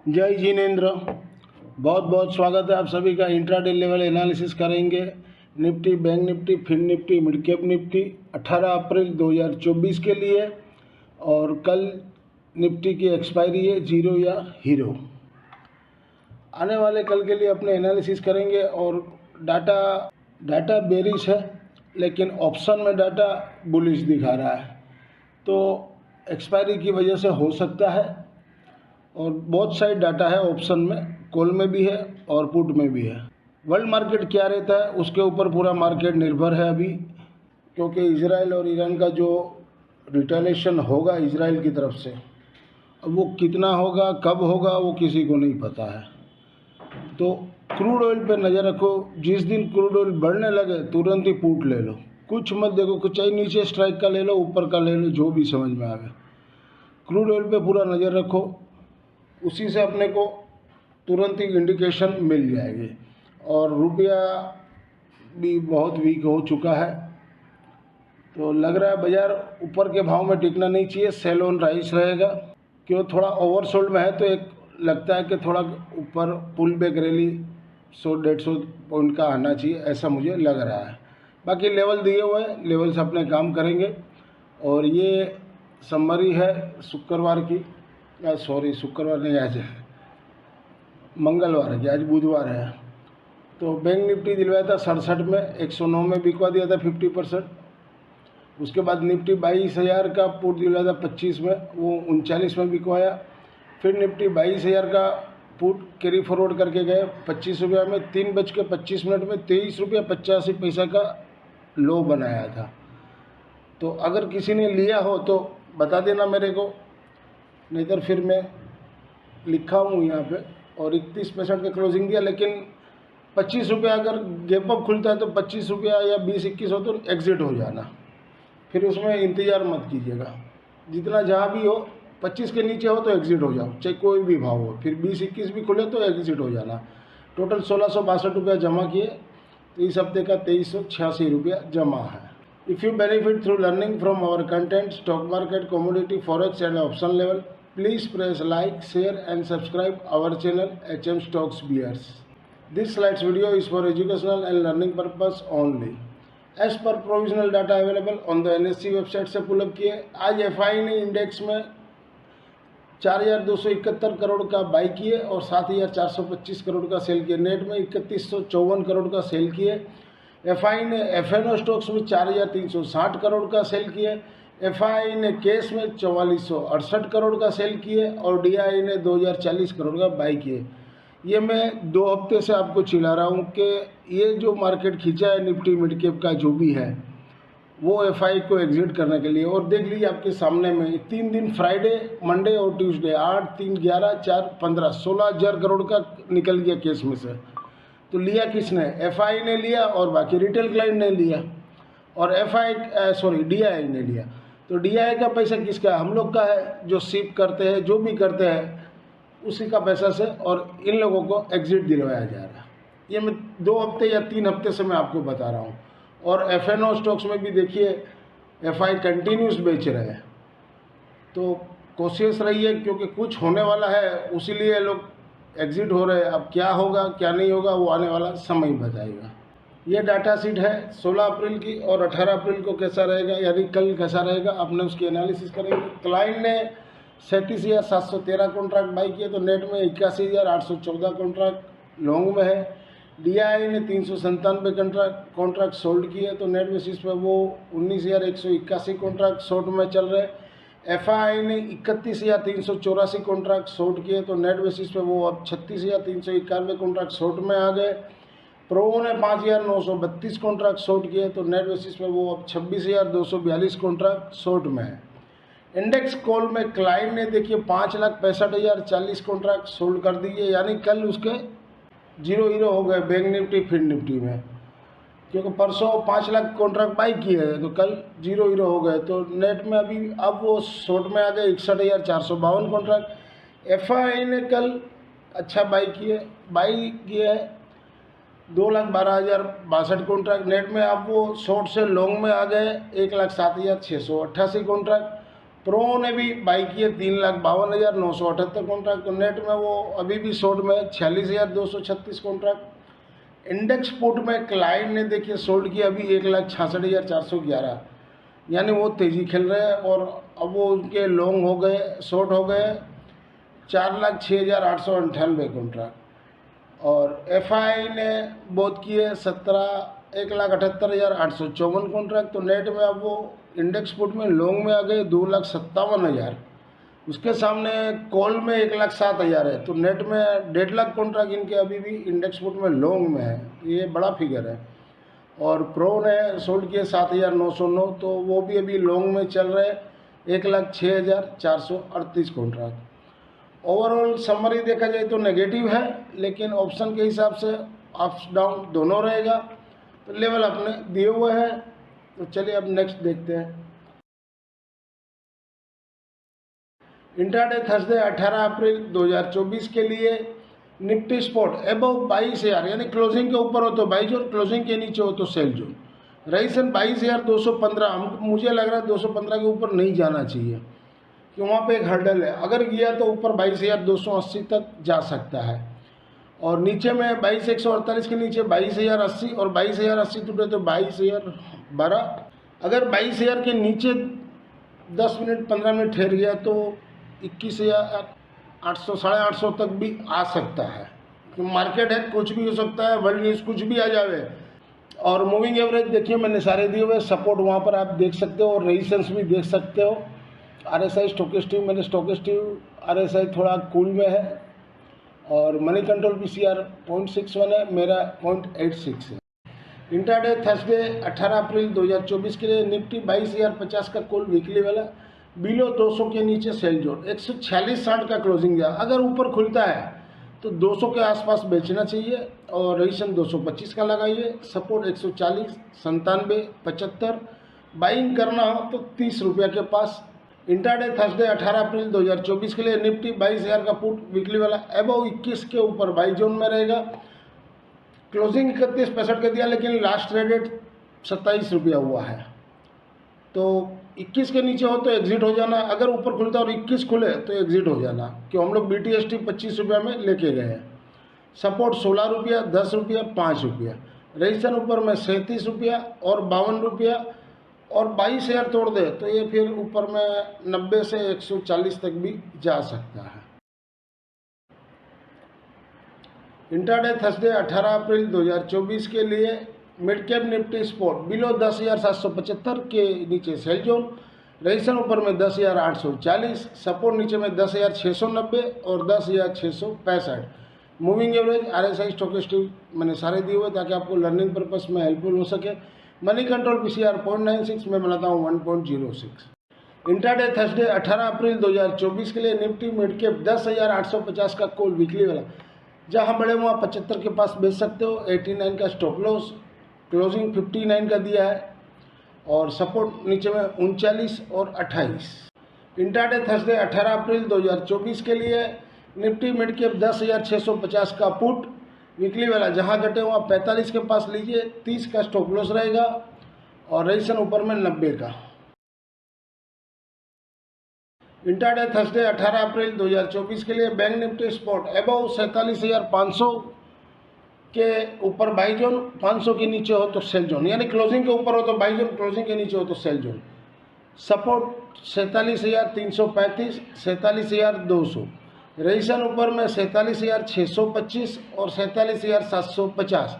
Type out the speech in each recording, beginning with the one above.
जय जिनेन्द्र। बहुत बहुत स्वागत है आप सभी का। इंट्राडे लेवल एनालिसिस करेंगे Nifty, bank Nifty, fin Nifty, mid cap Nifty 18 अप्रैल 2024 के लिए। और कल निफ्टी की एक्सपायरी है, जीरो या हीरो। आने वाले कल के लिए अपने एनालिसिस करेंगे। और डाटा बेरिश है, लेकिन ऑप्शन में डाटा बुलिश दिखा रहा है, तो एक्सपायरी की वजह से हो सकता है। और बहुत सारी डाटा है ऑप्शन में, कॉल में भी है और पुट में भी है। वर्ल्ड मार्केट क्या रहता है उसके ऊपर पूरा मार्केट निर्भर है अभी, क्योंकि इजराइल और ईरान का जो रिटेलिएशन होगा इजराइल की तरफ से, अब वो कितना होगा, कब होगा, वो किसी को नहीं पता है। तो क्रूड ऑयल पे नज़र रखो। जिस दिन क्रूड ऑयल बढ़ने लगे तुरंत ही पुट ले लो, कुछ मत देखो, कुछ चाहे नीचे स्ट्राइक का ले लो, ऊपर का ले लो, जो भी समझ में आवे। क्रूड ऑयल पे पूरा नज़र रखो, उसी से अपने को तुरंत ही इंडिकेशन मिल जाएगी। और रुपया भी बहुत वीक हो चुका है, तो लग रहा है बाज़ार ऊपर के भाव में टिकना नहीं चाहिए, सेल ऑन राइज रहेगा। क्यों थोड़ा ओवरसोल्ड में है, तो एक लगता है कि थोड़ा ऊपर पुल बैक रैली 100-150 पॉइंट का आना चाहिए, ऐसा मुझे लग रहा है। बाकी लेवल दिए हुए हैं, लेवल से अपने काम करेंगे। और ये समरी है शुक्रवार की, शुक्रवार नहीं, आज मंगलवार है कि आज बुधवार है। तो बैंक निफ्टी दिलवाया था 67 में, 109 में बिकवा दिया था 50%। उसके बाद निफ्टी 22,000 का पुट दिलवाया था 25 में, वो 39 में बिकवाया। फिर निफ्टी 22,000 का पुट कैरी फॉरवर्ड करके गए 25 रुपया में, 3:25 में 23 रुपया 85 पैसा का लो बनाया था। तो अगर किसी ने लिया हो तो बता देना मेरे को, नहीं तो फिर मैं लिखा हूँ यहाँ पे। और 31% का क्लोजिंग दिया, लेकिन 25 रुपया अगर गैप अप खुलता है तो 25 रुपया या 20-21 हो तो एग्ज़िट हो जाना, फिर उसमें इंतज़ार मत कीजिएगा। जितना जहाँ भी हो, 25 के नीचे हो तो एग्ज़िट हो जाओ, चाहे कोई भी भाव हो। फिर 20-21 भी खुले तो एग्ज़िट हो जाना। टोटल 1662 रुपया जमा किए, तो इस हफ्ते का 2386 रुपया जमा है। If you benefit through learning from our content, stock market, commodity, forex and option level, please press like, share and subscribe our channel HM Stocks Bears. This slides video is for educational and learning purpose only. As per provisional data available on the NSE website से pull up किए, आज FI ने index में 4,271 करोड़ का by किए और 7,425 करोड़ का cell किए। नेट में 3,154 करोड़ का सेल किए। एफआई ने एफएनओ स्टॉक्स में 4,360 करोड़ का सेल किए। एफआई ने कैश में 4,468 करोड़ का सेल किए और डीआई ने 2,040 करोड़ का बाई किए। ये मैं 2 हफ्ते से आपको चिल्ला रहा हूँ कि ये जो मार्केट खींचा है निफ्टी मिड कैप का जो भी है, वो एफआई को एग्जिट करने के लिए। और देख लीजिए आपके सामने में 3 दिन, फ्राइडे, मंडे और ट्यूसडे, 8, 3, 11, 4, 15, 16,000 करोड़ का निकल गया केस में से। तो लिया किसने? एफआई ने लिया और बाकी रिटेल क्लाइंट ने लिया। और डीआई ने लिया। तो डीआई का पैसा किसका है? हम लोग का है, जो सिप करते हैं, जो भी करते हैं, उसी का पैसा से। और इन लोगों को एग्जिट दिलवाया जा रहा है। ये मैं 2 हफ्ते या 3 हफ्ते से मैं आपको बता रहा हूँ। और एफएनओ स्टॉक्स में भी देखिए एफआई कंटिन्यूस बेच रहे हैं। तो कोशिश रही है, क्योंकि कुछ होने वाला है, उसीलिए लोग एग्जिट हो रहे हैं। अब क्या होगा क्या नहीं होगा वो आने वाला समय बताएगा। ये डाटा सीट है 16 अप्रैल की, और 18 अप्रैल को कैसा रहेगा, यानी कल कैसा रहेगा, आपने उसकी एनालिसिस करेंगे। क्लाइंट ने 37,713 कॉन्ट्रैक्ट बाई किए, तो नेट में 81,814 कॉन्ट्रैक्ट लॉन्ग में है। डीआई ने 397 कॉन्ट्रैक्ट सोल्ड किए, तो नेट बेसिस पे वो 19,181 कॉन्ट्रैक्ट शॉर्ट में चल रहे। एफआई ने 31,384 कॉन्ट्रैक्ट शॉर्ट किए, तो नेट बेसिस पे वो अब 36,391 कॉन्ट्रैक्ट शॉर्ट में आ गए। प्रो ने 5,932 कॉन्ट्रैक्ट शॉर्ट किए, तो नेट बेसिस पे वो अब 26,242 कॉन्ट्रैक्ट शॉर्ट में है। इंडेक्स कॉल में क्लाइंट ने देखिए 5,65,040 कॉन्ट्रैक्ट सोल्ड कर दिए, यानी कल उसके जीरो हीरो हो गए बैंक निफ्टी फिन निफ्टी में, क्योंकि परसों 5 लाख कॉन्ट्रैक्ट बाई किए हैं, तो कल जीरो हीरो हो गए। तो नेट में अभी अब वो शॉर्ट में आ गए 61,452 कॉन्ट्रैक्ट। एफआई ने कल अच्छा बाई किए है 2,12,062 कॉन्ट्रैक्ट। नेट में अब वो शॉर्ट से लॉन्ग में आ गए 1,07,688 कॉन्ट्रैक्ट। प्रो ने भी बाई किए 3,52,978 कॉन्ट्रैक्ट, तो नेट में वो अभी भी शॉर्ट में 46,236 कॉन्ट्रैक्ट। इंडेक्स पुट में क्लाइंट ने देखिए शॉर्ट किया अभी 1,66,411, यानी वो तेज़ी खेल रहे हैं, और अब वो उनके लॉन्ग हो गए, शॉर्ट हो गए 4,06,898 कॉन्ट्रैक्ट। और एफआई ने बहुत किए 1,78,854 कॉन्ट्रैक्ट, तो नेट में अब वो इंडेक्स पुट में लॉन्ग में आ गए 2,57,000। उसके सामने कॉल में 1,07,000 है, तो नेट में 1.5 लाख कॉन्ट्रैक्ट इनके अभी भी इंडेक्स पुट में लॉन्ग में है, ये बड़ा फिगर है। और प्रो ने सोल्ड किए 7,909, तो वो भी अभी लॉन्ग में चल रहे 1,06,438 कॉन्ट्रैक्ट। ओवरऑल समरी देखा जाए तो नेगेटिव है, लेकिन ऑप्शन के हिसाब से अप्स डाउन दोनों रहेगा, तो लेवल अपने दिए हुए हैं। तो चलिए अब नेक्स्ट देखते हैं। इंट्राडे थर्सडे 18 अप्रैल 2024 के लिए निफ्टी स्पॉट एबव 22,000 यानी क्लोजिंग के ऊपर हो तो बाई जोन, क्लोजिंग के नीचे हो तो सेल जोन। रईसन 22,215, मुझे लग रहा है 215 के ऊपर नहीं जाना चाहिए, कि वहाँ पे एक हर्डल है, अगर गया तो ऊपर 22,280 तक जा सकता है। और नीचे में 22,148 के नीचे 22,080, और 22,080 टूटे तो 22,012। अगर 22,000 के नीचे 10 मिनट 15 मिनट ठहर गया तो 21,800 850 तक भी आ सकता है, तो मार्केट है, कुछ भी हो सकता है, वर्ल्ड न्यूज़ कुछ भी आ जावे। और मूविंग एवरेज देखिए मैंने सारे दिए हुए, सपोर्ट वहाँ पर आप देख सकते हो, और रेजिस्टेंस भी देख सकते हो। RSI स्टोकेस्टिक, मैंने स्टोकेस्टिक RSI थोड़ा कूल में है, और मनी कंट्रोल PCR 0.61 है, मेरा 0.86 है। इंट्राडे थर्सडे 18 अप्रैल 2024 के लिए निफ्टी 22,050 का कॉल वीकली वाला, बिलो 200 के नीचे सेल जोन, 146.60 का क्लोजिंग गया। अगर ऊपर खुलता है तो 200 के आसपास बेचना चाहिए, और रेजिस्टेंस 225 का लगाइए, सपोर्ट 140, 97, 75। बाइंग करना हो तो 30 रुपये के पास। इंट्राडे थर्सडे 18 अप्रैल 2024 के लिए निफ्टी 22,000 का पुट वीकली वाला एबव 21 के ऊपर बाई जोन में रहेगा। क्लोजिंग 31.65 का दिया, लेकिन लास्ट ट्रेडेड 27 रुपया हुआ है, तो 21 के नीचे हो तो एग्जिट हो जाना, अगर ऊपर खुलता और 21 खुले तो एग्जिट हो जाना, क्यों हम लोग BTST 25 रुपये में लेके गए हैं। सपोर्ट 16 रुपया, 10 रुपया, 5 रुपया। रेजिस्टेंस ऊपर में 37 रुपया और 52 रुपया, और 22,000 तोड़ दे तो ये फिर ऊपर में 90 से 140 तक भी जा सकता है। इंट्राडे थर्सडे 18 अप्रैल 2024 के लिए mid cap Nifty spot below 10,775 के नीचे सेल जोन, रेजिस्टेंस ऊपर में 10,840, सपोर्ट नीचे में 10,690 और 10,665। मूविंग एवरेज RSI स्टोकेस्टिक मैंने सारे दिए हुए ताकि आपको लर्निंग पर्पस में हेल्पफुल हो सके। मनी कंट्रोल PCR 0.96, मैं बनाता हूँ 1.06। इंट्राडे थर्सडे 18 अप्रैल 2024 के लिए निफ्टी मिड कैप 10,850 का कॉल वीकली वाला, जहाँ बड़े वहाँ 75 के पास बेच सकते हो, 89 का स्टॉप लॉस, क्लोजिंग 59 का दिया है, और सपोर्ट नीचे में 39 और 28। इंट्राडे थर्सडे 18 अप्रैल 2024 के लिए निफ्टी मिड कैप 10,650 का पुट वीकली वाला, जहाँ घटे वहाँ 45 के पास लीजिए, 30 का स्टॉप लॉस रहेगा, और रेजिस्टेंस ऊपर में 90 का। इंट्राडे थर्सडे 18 अप्रैल 2024 के लिए बैंक निफ्टी स्पॉट एबव 47,500 के ऊपर बाई जोन, 500 के नीचे हो तो सेल जोन, यानी क्लोजिंग के ऊपर हो तो बाई जोन, क्लोजिंग के नीचे हो तो सेल जोन। सपोर्ट 47,335, 47,200। रेजिस्टेंस ऊपर में 47,625 और 47,750।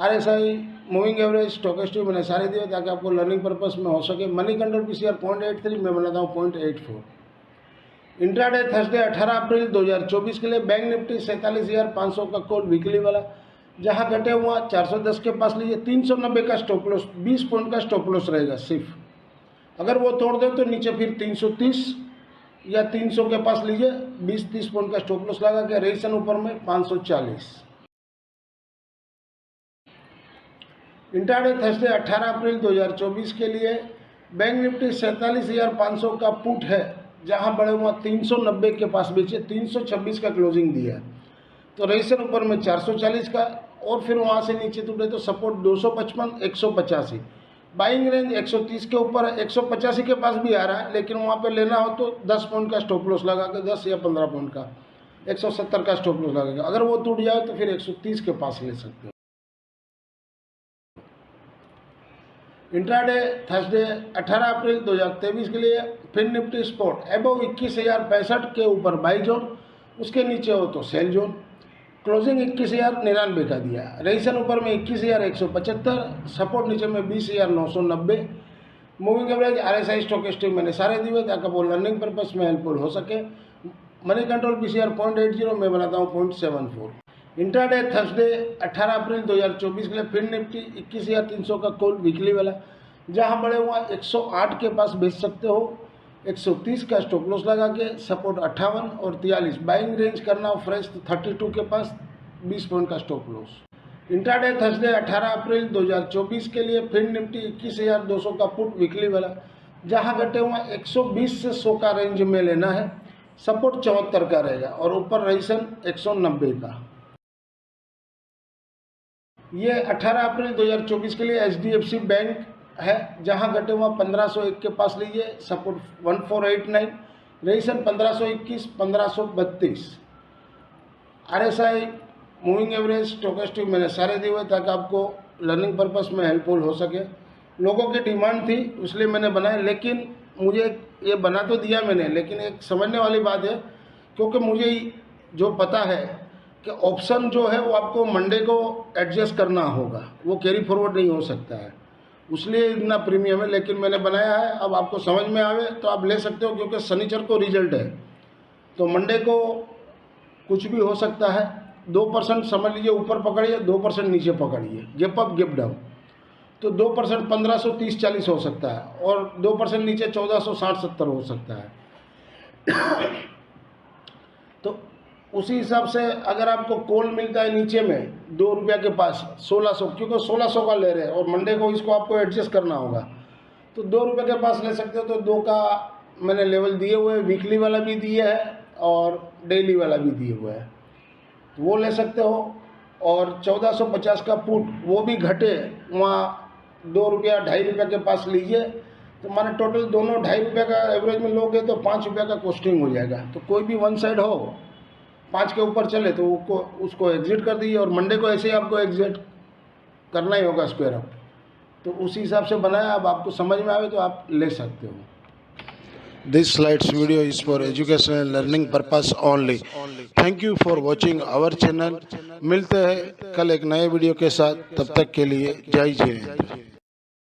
RSI मूविंग एवरेज स्टोकेस्टिक मैंने सारे दिए ताकि आपको लर्निंग पर्पस में हो सके। मनी कंट्रोल PCR 0.83, मैं बनाता हूँ 0.84। इंट्राडे थर्सडे 18 अप्रैल 2024 के लिए बैंक निफ्टी 47,500 का कॉल वीकली वाला, जहाँ घटे हुआ 410 के पास लीजिए, 390 का स्टॉप लॉस, 20 पॉइंट का स्टॉप लॉस रहेगा सिर्फ, अगर वो तोड़ दे तो नीचे फिर 330 या 300 के पास लीजिए, 20-30 पॉइंट का स्टॉप लॉस लगा के। रेजिस्टेंस ऊपर में 540। इंट्राडे थर्सडे 18 अप्रैल 2024 के लिए बैंक निफ्टी 47,500 का पुट है, जहां बड़े हुआ 390 के पास बेचे, 326 का क्लोजिंग दिया है, तो रेजिस्टेंस ऊपर में 440 का, और फिर वहां से नीचे टूटे तो सपोर्ट 255, 185। बाइंग रेंज 130 के ऊपर है, 185 के पास भी आ रहा है, लेकिन वहाँ पे लेना हो तो 10 पॉइंट का स्टॉप लॉस लगा के, 10 या 15 पॉइंट का, 170 का स्टॉप लॉस लगेगा। अगर वो टूट जाए तो फिर 130 के पास ले सकते हो। इंट्राडे थर्सडे 18 अप्रैल 2023 के लिए फिन निफ्टी स्पॉट एबव 21,065 के ऊपर बाई जोन, उसके नीचे हो तो सेल जोन। क्लोजिंग 21,099 का दिया। रेजिस्टेंस ऊपर में 21,175, सपोर्ट नीचे में 20,990। मूविंग एवरेज RSI स्टोकेस्टिक मैंने सारे दिए ताकि वो लर्निंग पर्पस में हेल्पफुल हो सके। मनी कंट्रोल PCR 0.80, मैं बनाता हूँ 0.74। इंट्राडे थर्सडे 18 अप्रैल 2024 के लिए फिन निफ्टी 21,300 का कॉल वीकली वाला, जहाँ बड़े हुआ 108 के पास बेच सकते हो, 130 का स्टॉप लॉस लगा के, सपोर्ट 58 और 43। बाइंग रेंज करना हो फ्रेश तो 32 के पास 20 पॉइंट का स्टॉप लॉस। इंट्राडे थर्सडे 18 अप्रैल 2024 के लिए फिन निफ्टी 21,200 का पुट वीकली वाला, जहाँ घटे हुआ 120 से 100 का रेंज में लेना है, सपोर्ट 74 का रहेगा और ऊपर रेजिस्टेंस 190 का। ये 18 अप्रैल 2024 के लिए HDFC बैंक है, जहां घटे हुआ 1501 के पास लीजिए, support 1489, resistance 1521, 1532। RSI moving average stochastic मैंने सारे दिए हुए ताकि आपको लर्निंग पर्पस में हेल्पफुल हो सके। लोगों की डिमांड थी इसलिए मैंने बनाया, लेकिन मुझे ये बना तो दिया मैंने, लेकिन एक समझने वाली बात है, क्योंकि मुझे जो पता है कि ऑप्शन जो है वो आपको मंडे को एडजस्ट करना होगा, वो कैरी फॉरवर्ड नहीं हो सकता है, इसलिए इतना प्रीमियम है। लेकिन मैंने बनाया है, अब आपको समझ में आवे तो आप ले सकते हो, क्योंकि शनिचर को रिजल्ट है तो मंडे को कुछ भी हो सकता है। 2% समझ लीजिए ऊपर पकड़िए, 2% नीचे पकड़िए, गेप अप गेप डाउन, तो 2% 1530-40 हो सकता है और 2% नीचे 1460-70 हो सकता है। तो उसी हिसाब से अगर आपको कॉल मिलता है नीचे में 2 रुपया के पास 1600, क्योंकि 1600 का ले रहे हैं और मंडे को इसको आपको एडजस्ट करना होगा, तो 2 रुपये के पास ले सकते हो। तो 2 का मैंने लेवल दिए हुए, वीकली वाला भी दिया है और डेली वाला भी दिए हुए है, तो वो ले सकते हो। और 1450 का पुट, वो भी घटे वहाँ 2 रुपया 2.5 रुपये के पास लीजिए, तो माने टोटल दोनों 2.5 रुपये का एवरेज में लोगे तो 5 रुपये का कॉस्टिंग हो जाएगा। तो कोई भी वन साइड हो 5 के ऊपर चले तो उसको एग्जिट कर दीजिए, और मंडे को ऐसे ही आपको एग्जिट करना ही होगा स्क्वायर अप, तो उसी हिसाब से बनाया। अब आपको समझ में आवे तो आप ले सकते हो। This slides video is for educational and learning purpose only. Thank you for watching our channel. मिलते हैं कल एक नए वीडियो के साथ, तब तक के लिए जय जय।